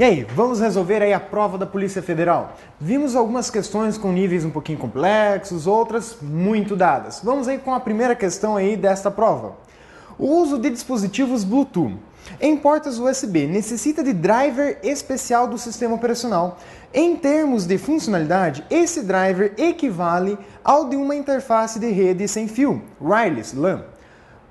E aí, vamos resolver aí a prova da Polícia Federal? Vimos algumas questões com níveis um pouquinho complexos, outras muito dadas. Vamos aí com a primeira questão aí desta prova. O uso de dispositivos Bluetooth em portas USB necessita de driver especial do sistema operacional. Em termos de funcionalidade, esse driver equivale ao de uma interface de rede sem fio, wireless LAN.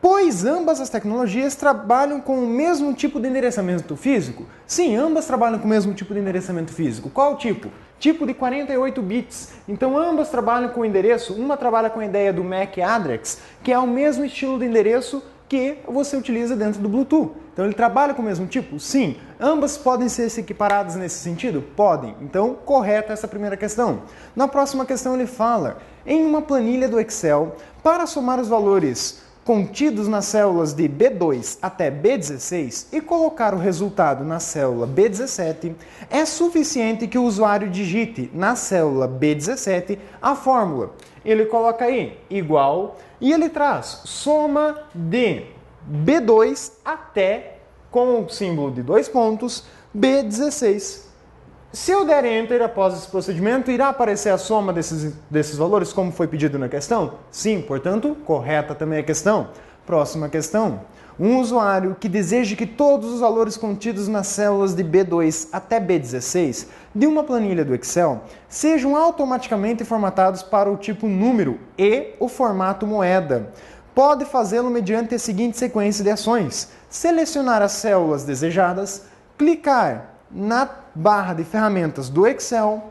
Pois ambas as tecnologias trabalham com o mesmo tipo de endereçamento físico? Sim, ambas trabalham com o mesmo tipo de endereçamento físico. Qual tipo? Tipo de 48 bits. Então ambas trabalham com o endereço, uma trabalha com a ideia do MAC address, que é o mesmo estilo de endereço que você utiliza dentro do Bluetooth. Então ele trabalha com o mesmo tipo? Sim. Ambas podem ser equiparadas nesse sentido? Podem. Então, correta essa primeira questão. Na próxima questão ele fala, em uma planilha do Excel, para somar os valores contidos nas células de B2 até B16 e colocar o resultado na célula B17, é suficiente que o usuário digite na célula B17 a fórmula. Ele coloca aí igual e ele traz soma de B2 até, com o símbolo de 2 pontos, B16. Se eu der Enter após esse procedimento, irá aparecer a soma desses valores, como foi pedido na questão? Sim, portanto, correta também a questão. Próxima questão. Um usuário que deseja que todos os valores contidos nas células de B2 até B16 de uma planilha do Excel sejam automaticamente formatados para o tipo número e o formato moeda. Pode fazê-lo mediante a seguinte sequência de ações: selecionar as células desejadas, clicar na barra de ferramentas do Excel,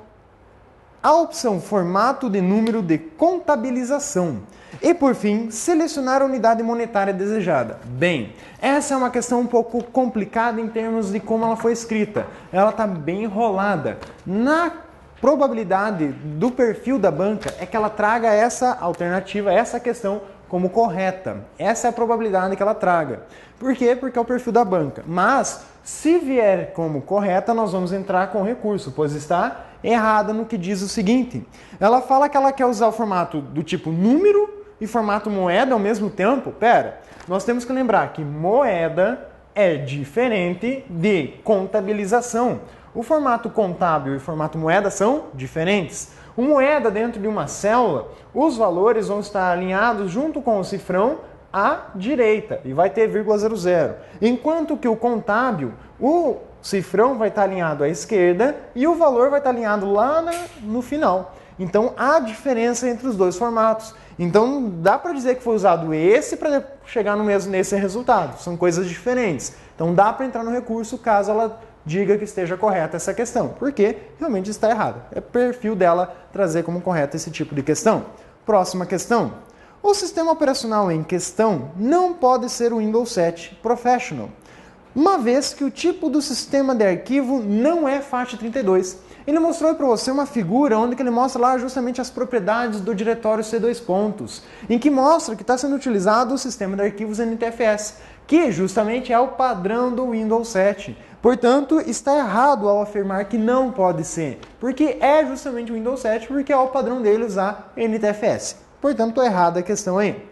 a opção formato de número de contabilização e, por fim, selecionar a unidade monetária desejada. Bem, essa é uma questão um pouco complicada em termos de como ela foi escrita. Ela está bem enrolada. Na probabilidade do perfil da banca é que ela traga essa alternativa, essa questão como correta. Essa é a probabilidade que ela traga. Por quê? Porque é o perfil da banca. Mas, se vier como correta, nós vamos entrar com recurso, pois está errada no que diz o seguinte. Ela fala que ela quer usar o formato do tipo número e formato moeda ao mesmo tempo. Pera, nós temos que lembrar que moeda é diferente de contabilização. O formato contábil e o formato moeda são diferentes. O moeda dentro de uma célula, os valores vão estar alinhados junto com o cifrão à direita e vai ter vírgula 00. Enquanto que o contábil, o cifrão vai estar alinhado à esquerda e o valor vai estar alinhado lá no final. Então há diferença entre os dois formatos. Então não dá para dizer que foi usado esse para chegar nesse resultado. São coisas diferentes. Então dá para entrar no recurso caso ela diga que esteja correta essa questão, porque realmente está errada. É perfil dela trazer como correta esse tipo de questão. Próxima questão. O sistema operacional em questão não pode ser o Windows 7 Professional, uma vez que o tipo do sistema de arquivo não é FAT32. Ele mostrou para você uma figura onde ele mostra lá justamente as propriedades do diretório C2 pontos, em que mostra que está sendo utilizado o sistema de arquivos NTFS, que justamente é o padrão do Windows 7. Portanto, está errado ao afirmar que não pode ser, porque é justamente o Windows 7, porque é o padrão dele usar NTFS. Portanto, errada a questão aí.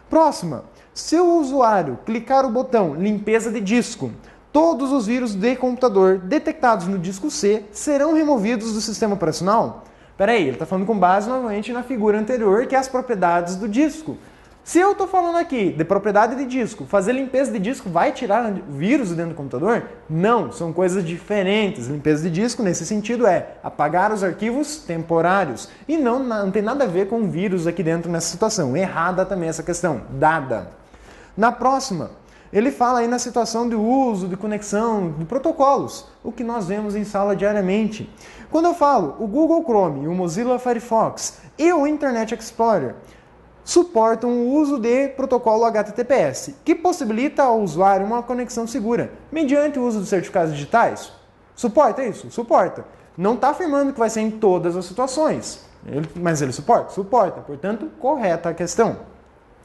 Próxima. Se o usuário clicar o botão limpeza de disco, todos os vírus de computador detectados no disco C serão removidos do sistema operacional? Peraí, ele está falando com base novamente na figura anterior, que é as propriedades do disco. Se eu estou falando aqui de propriedade de disco, fazer limpeza de disco vai tirar vírus dentro do computador? Não, são coisas diferentes. Limpeza de disco, nesse sentido, é apagar os arquivos temporários. E não tem nada a ver com vírus aqui dentro nessa situação. Errada também essa questão, dada. Na próxima, ele fala aí na situação de uso, de conexão, de protocolos, o que nós vemos em sala diariamente. Quando eu falo o Google Chrome, o Mozilla Firefox e o Internet Explorer, suportam o uso de protocolo HTTPS, que possibilita ao usuário uma conexão segura, mediante o uso de certificados digitais. Suporta isso? Suporta. Não está afirmando que vai ser em todas as situações, mas ele suporta? Suporta. Portanto, correta a questão.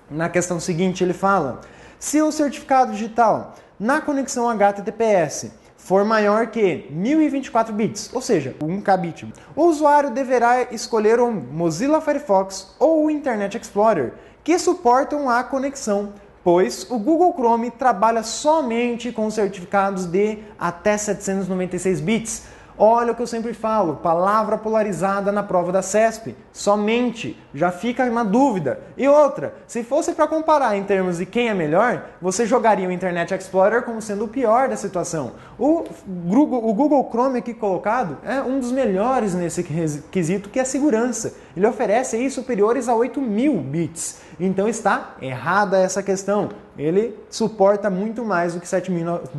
Na questão seguinte ele fala, se o certificado digital na conexão HTTPS for maior que 1024 bits, ou seja, 1 kbit, o usuário deverá escolher o Mozilla Firefox ou o Internet Explorer, que suportam a conexão, pois o Google Chrome trabalha somente com certificados de até 796 bits. Olha o que eu sempre falo, palavra polarizada na prova da CESP, somente, já fica na dúvida. E outra, se fosse para comparar em termos de quem é melhor, você jogaria o Internet Explorer como sendo o pior da situação. O Google Chrome aqui colocado é um dos melhores nesse quesito, que é segurança. Ele oferece aí superiores a 8.000 bits. Então está errada essa questão. Ele suporta muito mais do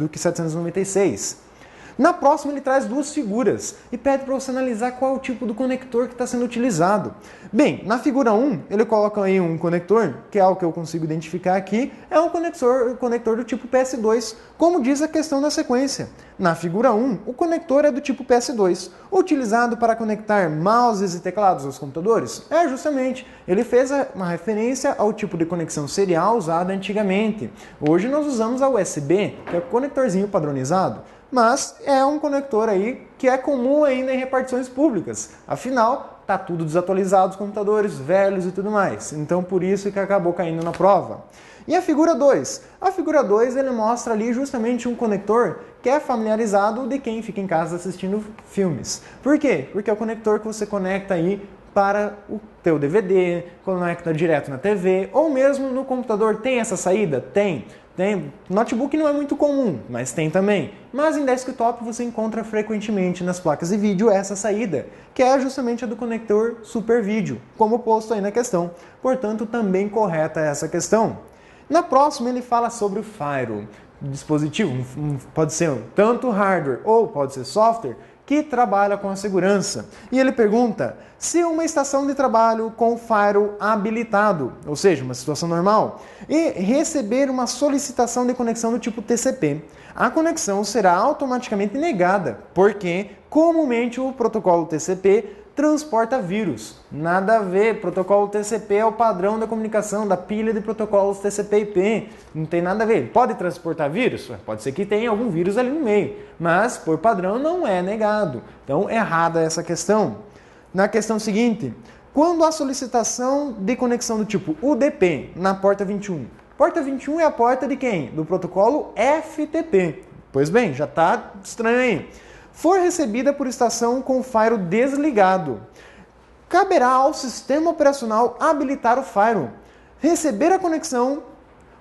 que 796. Na próxima ele traz duas figuras e pede para você analisar qual é o tipo do conector que está sendo utilizado. Bem, na figura 1 ele coloca aí um conector, que é o que eu consigo identificar aqui, é um conector do tipo PS2, como diz a questão da sequência. Na figura 1, o conector é do tipo PS2, utilizado para conectar mouses e teclados aos computadores? É, justamente, ele fez uma referência ao tipo de conexão serial usado antigamente. Hoje nós usamos a USB, que é o conectorzinho padronizado. Mas é um conector aí que é comum ainda em repartições públicas. Afinal, está tudo desatualizado, os computadores velhos e tudo mais. Então, por isso que acabou caindo na prova. E a figura 2? A figura 2 ele mostra ali justamente um conector que é familiarizado de quem fica em casa assistindo filmes. Por quê? Porque é o conector que você conecta aí para o teu DVD, conecta direto na TV, ou mesmo no computador. Tem essa saída? Tem. Notebook não é muito comum, mas tem também. Mas em desktop você encontra frequentemente nas placas de vídeo essa saída, que é justamente a do conector Super Vídeo, como posto aí na questão. Portanto, também correta essa questão. Na próxima ele fala sobre o Firewall, dispositivo, pode ser tanto hardware ou pode ser software, que trabalha com a segurança. E ele pergunta se uma estação de trabalho com firewall habilitado, ou seja, uma situação normal, e receber uma solicitação de conexão do tipo TCP, a conexão será automaticamente negada, porque comumente o protocolo TCP transporta vírus. Nada a ver, protocolo TCP é o padrão da comunicação, da pilha de protocolos TCP/IP. Não tem nada a ver. Pode transportar vírus? Pode ser que tenha algum vírus ali no meio, mas por padrão não é negado. Então, errada essa questão. Na questão seguinte, quando a solicitação de conexão do tipo UDP na porta 21? Porta 21 é a porta de quem? Do protocolo FTP. Pois bem, já está estranho aí. For recebida por estação com o firewall desligado, caberá ao sistema operacional habilitar o firewall, receber a conexão,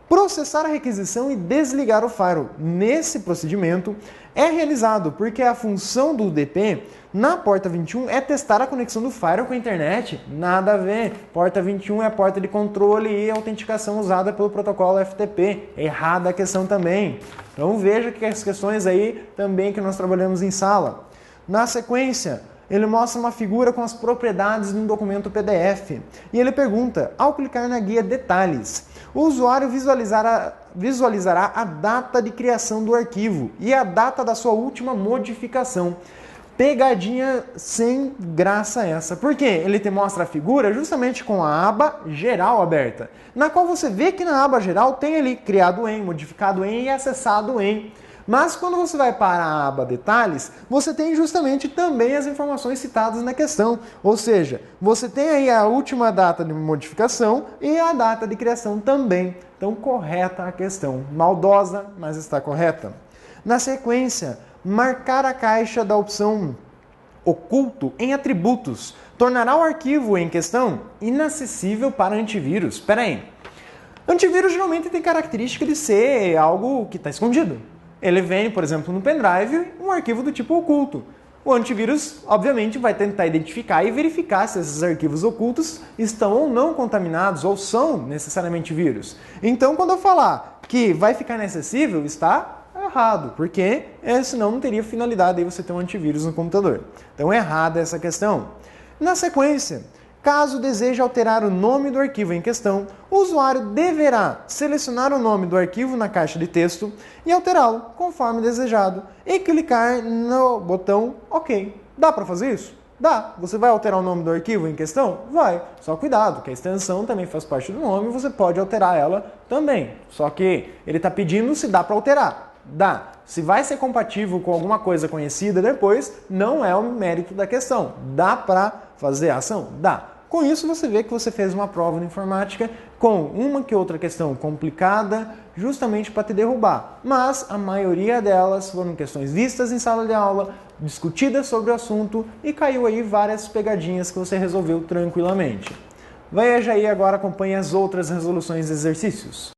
processar a requisição e desligar o firewall. Nesse procedimento é realizado porque a função do UDP na porta 21 é testar a conexão do firewall com a internet. Nada a ver. Porta 21 é a porta de controle e autenticação usada pelo protocolo FTP. Errada a questão também. Então veja que as questões aí também que nós trabalhamos em sala. Na sequência, ele mostra uma figura com as propriedades de um documento PDF. E ele pergunta, ao clicar na guia Detalhes, o usuário visualizará a data de criação do arquivo e a data da sua última modificação. Pegadinha sem graça essa. Por quê? Ele te mostra a figura justamente com a aba geral aberta, na qual você vê que na aba geral tem ali criado em, modificado em e acessado em. Mas quando você vai para a aba detalhes, você tem justamente também as informações citadas na questão. Ou seja, você tem aí a última data de modificação e a data de criação também. Então, correta a questão. Maldosa, mas está correta. Na sequência, marcar a caixa da opção oculto em atributos tornará o arquivo em questão inacessível para antivírus. Espera aí. Antivírus geralmente tem característica de ser algo que está escondido. Ele vem, por exemplo, no pendrive, um arquivo do tipo oculto. O antivírus, obviamente, vai tentar identificar e verificar se esses arquivos ocultos estão ou não contaminados ou são necessariamente vírus. Então, quando eu falar que vai ficar inacessível, está errado, porque senão não teria finalidade aí você ter um antivírus no computador. Então, errada essa questão. Na sequência, caso deseje alterar o nome do arquivo em questão, o usuário deverá selecionar o nome do arquivo na caixa de texto e alterá-lo conforme desejado e clicar no botão OK. Dá para fazer isso? Dá. Você vai alterar o nome do arquivo em questão? Vai. Só cuidado, que a extensão também faz parte do nome e você pode alterar ela também. Só que ele está pedindo se dá para alterar. Dá. Se vai ser compatível com alguma coisa conhecida depois, não é o mérito da questão. Dá para fazer a ação? Dá. Com isso você vê que você fez uma prova de informática com uma que outra questão complicada, justamente para te derrubar. Mas a maioria delas foram questões vistas em sala de aula, discutidas sobre o assunto e caiu aí várias pegadinhas que você resolveu tranquilamente. Veja aí agora, acompanhe as outras resoluções de exercícios.